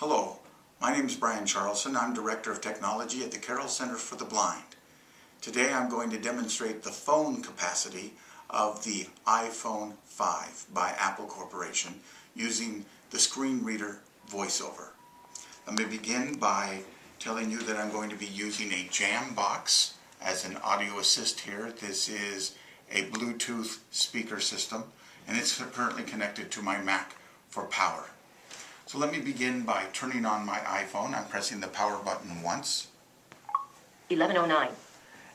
Hello, my name is Brian Charlson. I'm Director of Technology at the Carroll Center for the Blind. Today I'm going to demonstrate the phone capacity of the iPhone 5 by Apple Corporation using the screen reader VoiceOver. Let me begin by telling you that I'm going to be using a jam box as an audio assist here. This is a Bluetooth speaker system and it's currently connected to my Mac for power. So let me begin by turning on my iPhone. I'm pressing the power button once. 11:09.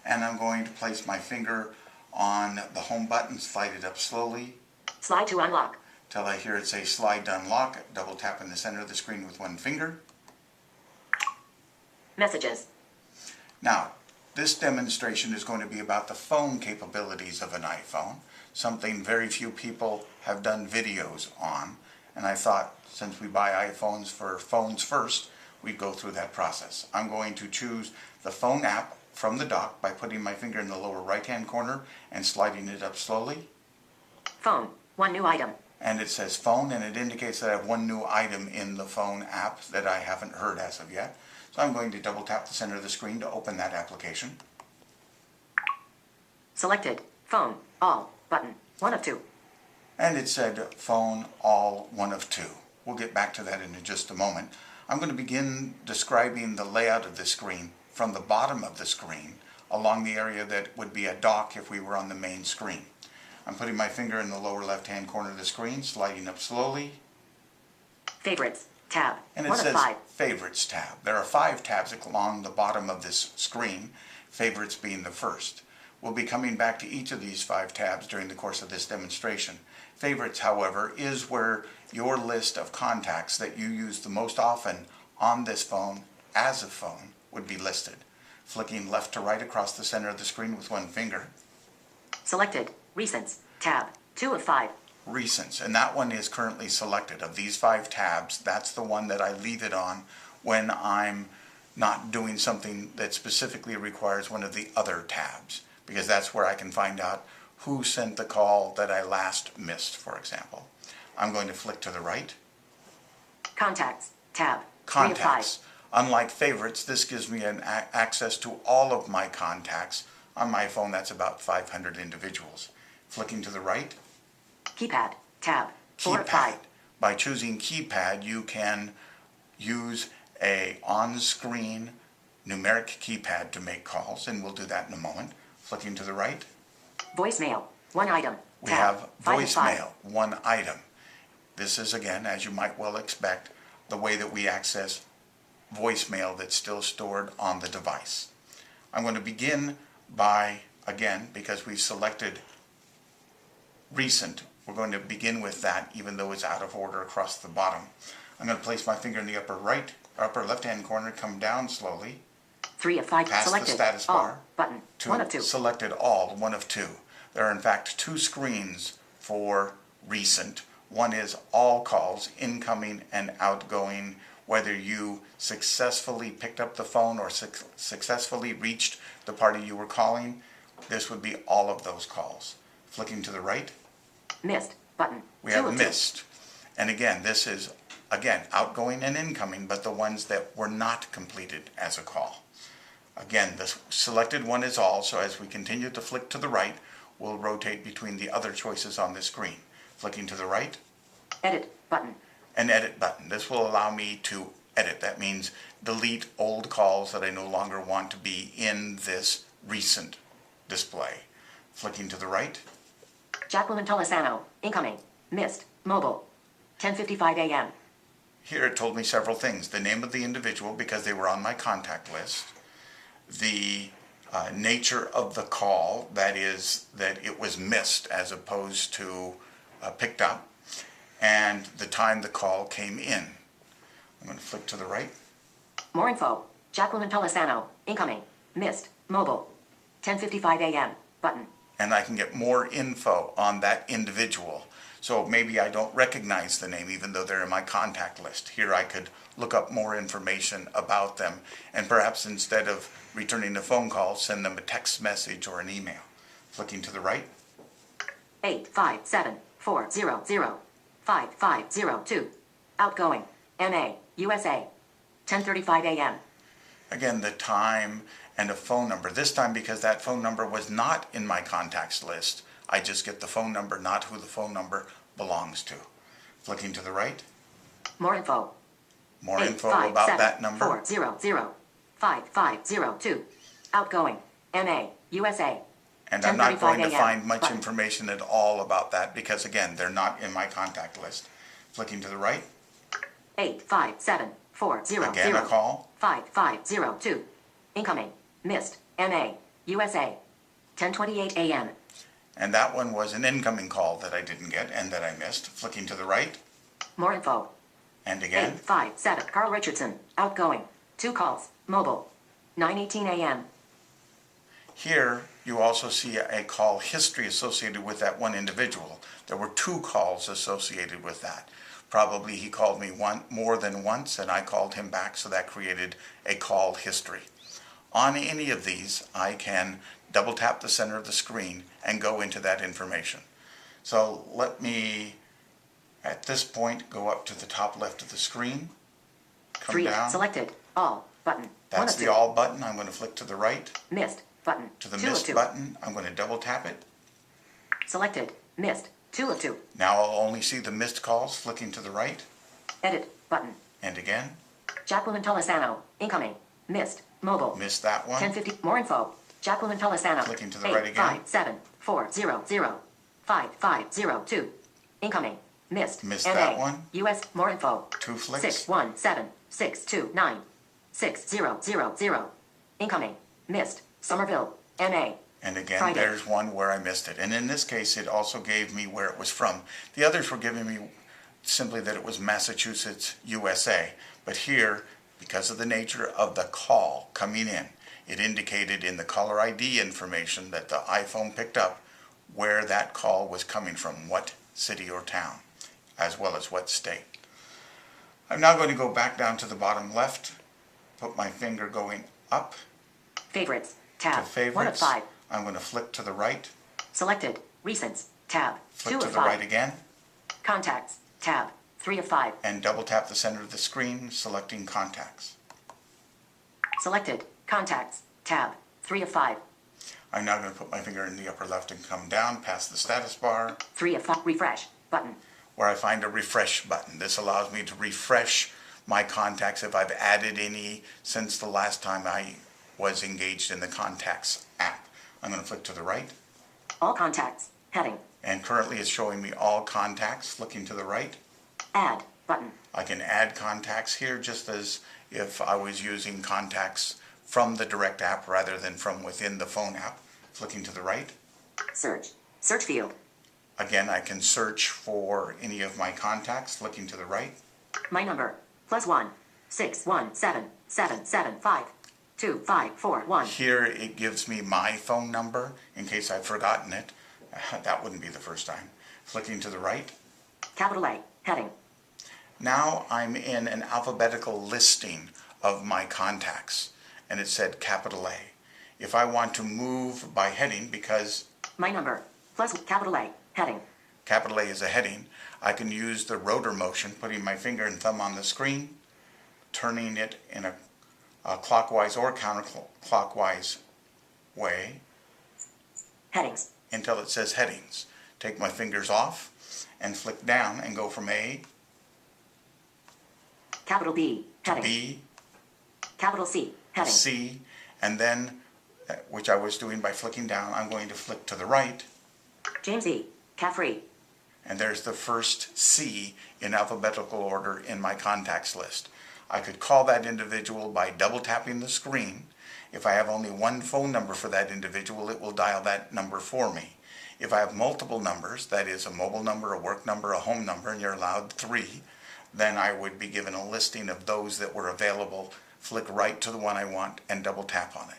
And I'm going to place my finger on the home button, slide it up slowly. Slide to unlock. Till I hear it say slide to unlock. Double tap in the center of the screen with one finger. Messages. Now, this demonstration is going to be about the phone capabilities of an iPhone, something very few people have done videos on. And I thought, since we buy iPhones for phones first, we'd go through that process. I'm going to choose the phone app from the dock by putting my finger in the lower right-hand corner and sliding it up slowly. Phone. One new item. And it says phone, and it indicates that I have one new item in the phone app that I haven't heard as of yet. So I'm going to double tap the center of the screen to open that application. Selected. Phone. All. Button. 1 of 2. And it said phone all 1 of 2. We'll get back to that in just a moment. I'm going to begin describing the layout of the screen from the bottom of the screen along the area that would be a dock if we were on the main screen. I'm putting my finger in the lower left-hand corner of the screen, sliding up slowly. Favorites. Tab. And it 1 of says 5. Favorites tab. There are 5 tabs along the bottom of this screen, favorites being the first. We'll be coming back to each of these 5 tabs during the course of this demonstration. Favorites, however, is where your list of contacts that you use the most often on this phone as a phone would be listed. Flicking left to right across the center of the screen with one finger. Selected. Recents. Tab. 2 of 5. Recents, and that one is currently selected. Of these 5 tabs, that's the one that I leave it on when I'm not doing something that specifically requires one of the other tabs, because that's where I can find out who sent the call that I last missed, for example. I'm going to flick to the right. Contacts. Tab. 3 of 5. Contacts. Unlike favorites, this gives me access to all of my contacts. On my phone, that's about 500 individuals. Flicking to the right. Keypad. Tab. 4 of 5. Keypad. By choosing keypad, you can use a on-screen numeric keypad to make calls, and we'll do that in a moment. Flicking to the right. Voicemail. 1 item. We Tab. have 5 of 5. voicemail, 1 item. This is, again, as you might well expect, the way that we access voicemail that's still stored on the device. I'm going to begin by, again, because we've selected recent, we're going to begin with that even though it's out of order across the bottom. I'm going to place my finger in the upper left-hand corner, come down slowly. 3 of 5. Past Selected. the status All. bar. Button. 1 of 2. Selected all, 1 of 2. There are in fact 2 screens for recent. One is all calls, incoming and outgoing, whether you successfully picked up the phone or successfully reached the party you were calling. This would be all of those calls. Flicking to the right. Missed. Button. We 2 have of 2. missed. And again, this is, outgoing and incoming, but the ones that were not completed as a call. Again, the selected one is all, so as we continue to flick to the right, we'll rotate between the other choices on the screen. Flicking to the right. Edit. Button. An edit button. This will allow me to edit. That means delete old calls that I no longer want to be in this recent display. Flicking to the right. Jacqueline Tolosano. Incoming. Missed. Mobile. 10:55 a.m. Here it told me several things. The name of the individual, because they were on my contact list. The nature of the call, that is, that it was missed as opposed to picked up, and the time the call came in. I'm going to flick to the right. More info. Jacqueline Tolosano. Incoming. Missed. Mobile. 10:55 a.m. Button. And I can get more info on that individual. So maybe I don't recognize the name even though they're in my contact list. Here I could look up more information about them and perhaps instead of returning a phone call, send them a text message or an email. Flicking to the right. 857-400-5502. Outgoing. MA, USA. 10:35 a.m. Again, the time and a phone number. This time, because that phone number was not in my contacts list, I just get the phone number, not who the phone number belongs to. Flicking to the right. More info. More info about that number. 400-5502. Outgoing. MA, USA. And I'm not going to 10:35 find much Button. information at all about that because, again, they're not in my contact list. Flicking to the right. 857-400. Again, a call. 5502. Incoming. Missed. MA, USA. 10:28 a.m. And that one was an incoming call that I didn't get and that I missed. Flicking to the right. More info. And again. 857. Carl Richardson. Outgoing. 2 calls. Mobile. 9:18 a.m. Here, you also see a call history associated with that one individual. There were 2 calls associated with that. Probably he called me more than once, and I called him back, so that created a call history. On any of these, I can double tap the center of the screen and go into that information. So let me, at this point, go up to the top left of the screen, come 3. down. Selected. All. Button. That's 1 of the 2. all button. I'm going to flick to the right. Missed. Button. To the 2 of missed 2. button, I'm going to double tap it. Selected. Missed. 2 of 2. Now I'll only see the missed calls. Flicking to the right. Edit. Button. And again. Jacqueline Tolosano. Incoming. Missed. Mobile. Missed that one. 10:50. More info. Jacqueline Tolosano. Clicking to the right again. 857-400-5502. Incoming. Missed. Missed MA. that one. US. More info. 2 flicks. 617-629-6000. Incoming. Missed. Somerville. MA. And again, Friday. there's one where I missed it. And in this case, it also gave me where it was from. The others were giving me simply that it was Massachusetts, USA. But here, because of the nature of the call coming in, it indicated in the caller ID information that the iPhone picked up where that call was coming from, what city or town, as well as what state. I'm now going to go back down to the bottom left, put my finger going up Favorites. to Tab. 1 of favorites. 5. I'm going to flick to the right, Selected. Recents. Tab. flick 2 to of the 5. right again, Contacts. Tab. 3 of 5. and double tap the center of the screen, selecting contacts. Selected. Contacts. Tab. 3 of 5. I'm now going to put my finger in the upper left and come down past the status bar 3 of 5. Refresh. Button. where I find a refresh button. This allows me to refresh my contacts if I've added any since the last time I was engaged in the Contacts app. I'm going to flick to the right, All contacts. Heading. and currently it's showing me all contacts. Flicking to the right, Add. Button. I can add contacts here just as if I was using contacts from the direct app rather than from within the phone app. Flicking to the right. Search. Search field. Again, I can search for any of my contacts. Flicking to the right. My number. +1 617 775 2541. Here it gives me my phone number in case I've forgotten it. That wouldn't be the first time. Flicking to the right. Capital A. Heading. Now I'm in an alphabetical listing of my contacts, and it said capital A. If I want to move by heading, because My number. Plus capital A. Heading. capital A is a heading, I can use the rotor motion, putting my finger and thumb on the screen, turning it in a clockwise or counterclockwise way Headings. until it says headings. Take my fingers off and flick down and go from A Capital B. to Heading. B Capital C. to Heading. C, and then, which I was doing by flicking down, I'm going to flick to the right, James E. Caffrey. and there's the first C in alphabetical order in my contacts list. I could call that individual by double tapping the screen. If I have only one phone number for that individual, it will dial that number for me. If I have multiple numbers, that is a mobile number, a work number, a home number, and you're allowed 3, then I would be given a listing of those that were available, flick right to the one I want, and double tap on it.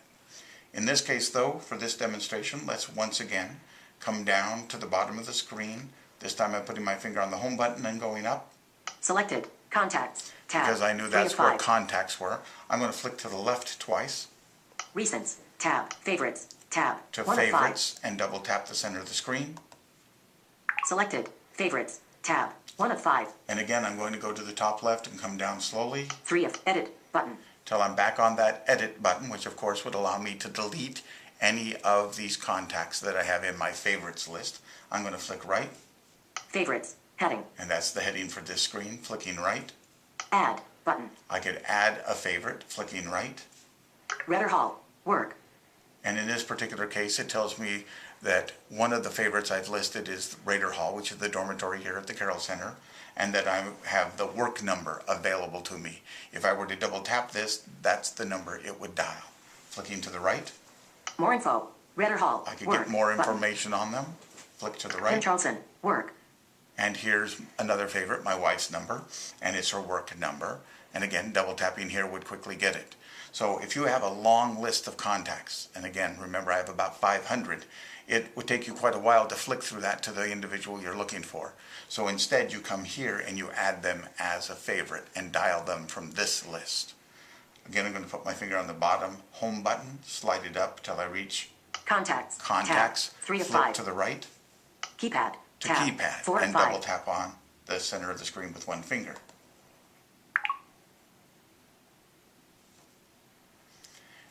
In this case, though, for this demonstration, let's once again come down to the bottom of the screen. This time I'm putting my finger on the home button and going up, Selected. Contacts. Tab. because I knew 3 that's of where 5. contacts were. I'm going to flick to the left twice Recents. Tab. Favorites. Tab. to 1 of 5. favorites and double tap the center of the screen. Selected. Favorites. Tab. 1 of 5. And again, I'm going to go to the top left and come down slowly 3 of edit button. till I'm back on that edit button, which of course would allow me to delete any of these contacts that I have in my favorites list. I'm going to flick right, Favorites heading. and that's the heading for this screen, flicking right. Add button. I could add a favorite, flicking right. Redder Hall work. And in this particular case, it tells me that one of the favorites I've listed is Raider Hall, which is the dormitory here at the Carroll Center, and that I have the work number available to me. If I were to double tap this, that's the number it would dial. Flicking to the right, More info. Redder Hall I could work. get more button. information on them. Flick to the Ken right, Charlson work. and here's another favorite, my wife's number, and it's her work number. And again, double tapping here would quickly get it. So if you have a long list of contacts, and again, remember I have about 500, it would take you quite a while to flick through that to the individual you're looking for. So instead you come here and you add them as a favorite and dial them from this list. Again, I'm going to put my finger on the bottom home button, slide it up till I reach Contacts. contacts, Tab. 3 of flick 5. to the right Keypad. to Tab. keypad, 4 of and 5. double tap on the center of the screen with one finger.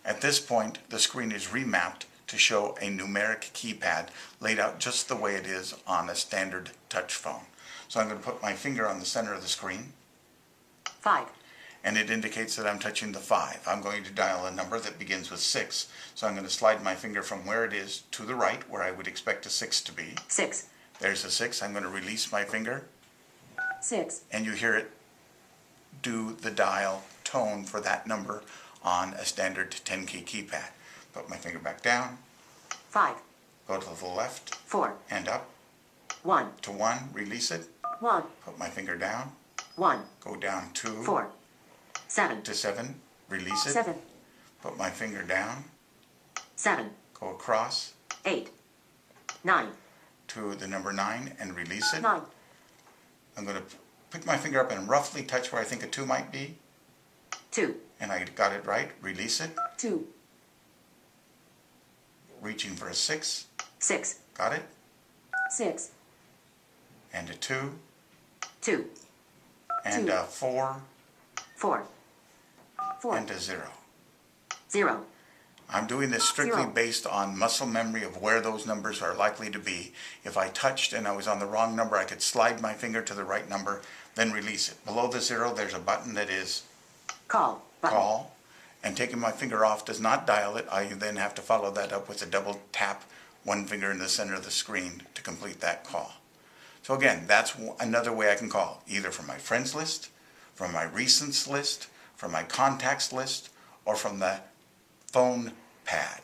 At this point, the screen is remapped to show a numeric keypad laid out just the way it is on a standard touch phone. So I'm going to put my finger on the center of the screen, 5. and it indicates that I'm touching the 5. I'm going to dial a number that begins with 6. So I'm going to slide my finger from where it is to the right, where I would expect a 6 to be. 6. There's a 6. I'm going to release my finger, 6. and you hear it do the dial tone for that number on a standard 10-key keypad. Put my finger back down, 5. go to the left 4. and up 1. to 1, release it, 1. put my finger down, 1. go down 2 4. 7. to 7, release it, 7. put my finger down, 7. go across 8. 9. to the number 9 and release it. 9. I'm going to pick my finger up and roughly touch where I think a 2 might be, 2. and I got it right, release it, 2. reaching for a 6, 6. got it, 6. and a 2, 2. and 2. a 4, 4. 4. and a 0. 0. I'm doing this strictly 0. based on muscle memory of where those numbers are likely to be. If I touched and I was on the wrong number, I could slide my finger to the right number, then release it. Below the 0, there's a button that is Call. Button. call, and taking my finger off does not dial it. I then have to follow that up with a double tap, one finger in the center of the screen to complete that call. So again, that's another way I can call, either from my friends list, from my recents list, from my contacts list, or from the phone pad.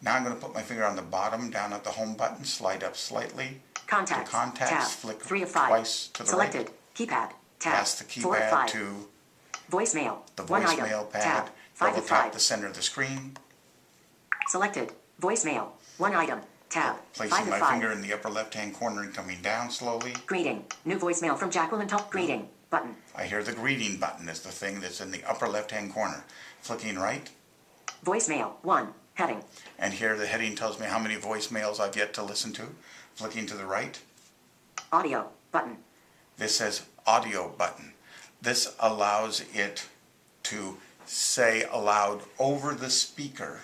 Now I'm going to put my finger on the bottom, down at the home button, slide up slightly Contacts. to contacts, Tab. flick 3 of 5. twice to the Selected. right, Keypad. Tab. past the 4 of keypad 5. to Voicemail. the 1 item. voicemail pad, Tab. 5 double of tap 5. the center of the screen, Selected. Voicemail. 1 item. Tab. 5 placing of my 5. finger in the upper left-hand corner and coming down slowly. Greeting. New voicemail from Jacqueline Top. Greeting. Button. I hear the greeting button is the thing that's in the upper left-hand corner. Flicking right, Voicemail. 1. Heading. and here the heading tells me how many voicemails I've yet to listen to. Flicking to the right, Audio. Button. this says audio button. This allows it to say aloud over the speaker,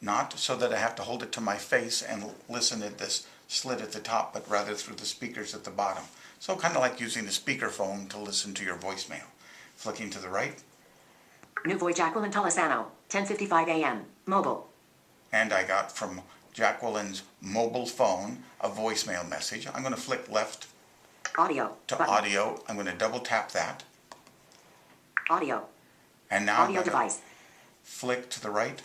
not so that I have to hold it to my face and listen at this slit at the top, but rather through the speakers at the bottom. So kind of like using a speakerphone to listen to your voicemail. Flicking to the right, New voice Jacqueline Tolosano. 10:55 a.m. Mobile. and I got from Jacqueline's mobile phone a voicemail message. I'm going to flick left Audio. to Button. audio. I'm going to double tap that, Audio. and now I'm Audio going to device. flick to the right,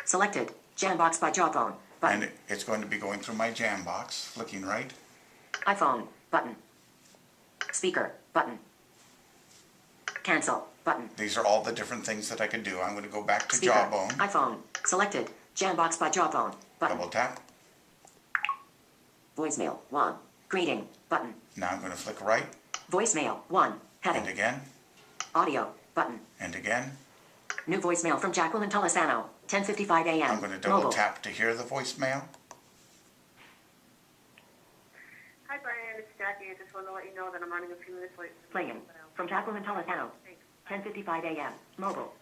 Selected. Jambox by Jawbone. Button. and it's going to be going through my jam box. Flicking right, iPhone. Button. Speaker. Button. Cancel. Button. these are all the different things that I could do. I'm going to go back to Speaker. Jawbone, iPhone. Selected. Jambox by Jawbone. Button. double tap. Voicemail. 1. Greeting. Button. Now I'm going to flick right, Voicemail. 1. Heading. and again, Audio. Button. and again. New voicemail from Jacqueline Tolosano. 10:55 a.m. I'm going to double Mobile. tap to hear the voicemail. Hi, Brian. It's Jackie. I just wanted to let you know that I'm running a few minutes late. Playing. From Jacqueline Tolosano. 10:55 a.m. Mobile.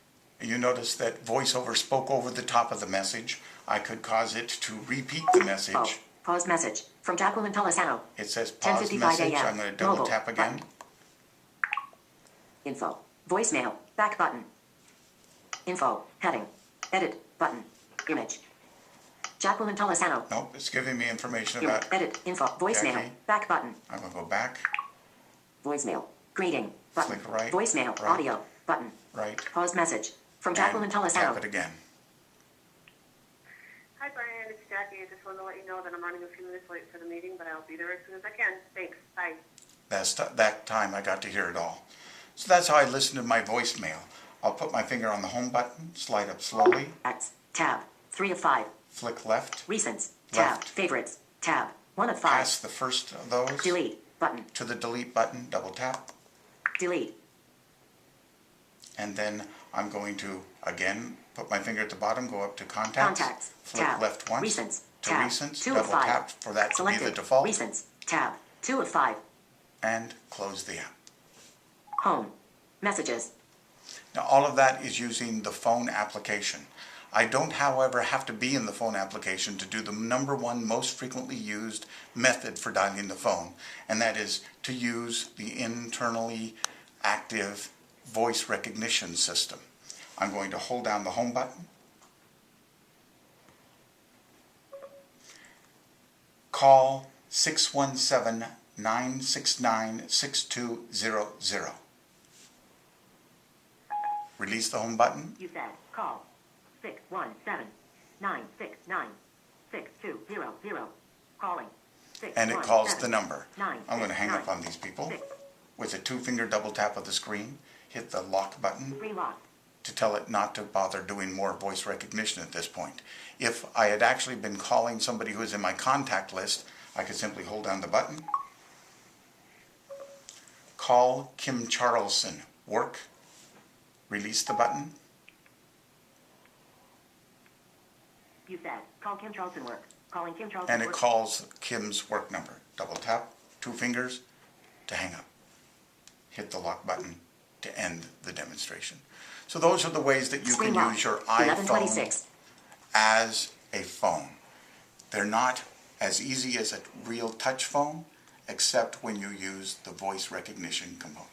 You notice that voiceover spoke over the top of the message. I could cause it to repeat the message. Oh, pause message. From Jacqueline Tolosano. It says pause 10:55 message. a.m. I'm going to double Mobile. tap again. Button. Info. Voicemail. Back button. Info. Heading. Edit. Button. Image. Jacqueline Tolosano. Nope, it's giving me information Image. about Edit. Info. Voicemail. Jackie. Back button. I'm going to go back, Voicemail. Greeting. Button. Click right, Voicemail. right. Audio. Button. right, Pause message. From Jacqueline and Tolosano. tap it again. Hi, Brian. It's Jackie. I just wanted to let you know that I'm running a few minutes late for the meeting, but I'll be there as soon as I can. Thanks. Bye. That time I got to hear it all. So that's how I listen to my voicemail. I'll put my finger on the home button, slide up slowly, X. Tab. 3 of 5. flick left, Recents. Tab. Left. Favorites. Tab. 1 of 5. pass the first of those Delete. Button. to the delete button, double tap, Delete. and then I'm going to, again, put my finger at the bottom, go up to contacts, Contacts. flick Tab. left once, Recents. to Tab. recents, 2 of double 5. tap for that to be Selected. the default, Recents. Tab. 2 of 5. and close the app. Home. Messages. Now, all of that is using the phone application. I don't, however, have to be in the phone application to do the number one most frequently used method for dialing the phone, and that is to use the internally active voice recognition system. I'm going to hold down the home button, call 617-969-6200. Release the home button, You said call 617-969-6200. Calling. and it calls the number. 9, I'm going to hang up on these people. With a 2-finger double tap of the screen, hit the lock button Relock. to tell it not to bother doing more voice recognition at this point. If I had actually been calling somebody who is in my contact list, I could simply hold down the button. Call Kim Charlson. Work. Release the button. You said call Kim Charlson work. Calling Kim Charlson And it work. calls Kim's work number. Double tap, 2 fingers to hang up. Hit the lock button to end the demonstration. So those are the ways that you Screen can lock. use your iPhone 11:26. as a phone. They're not as easy as a real touch phone, except when you use the voice recognition component.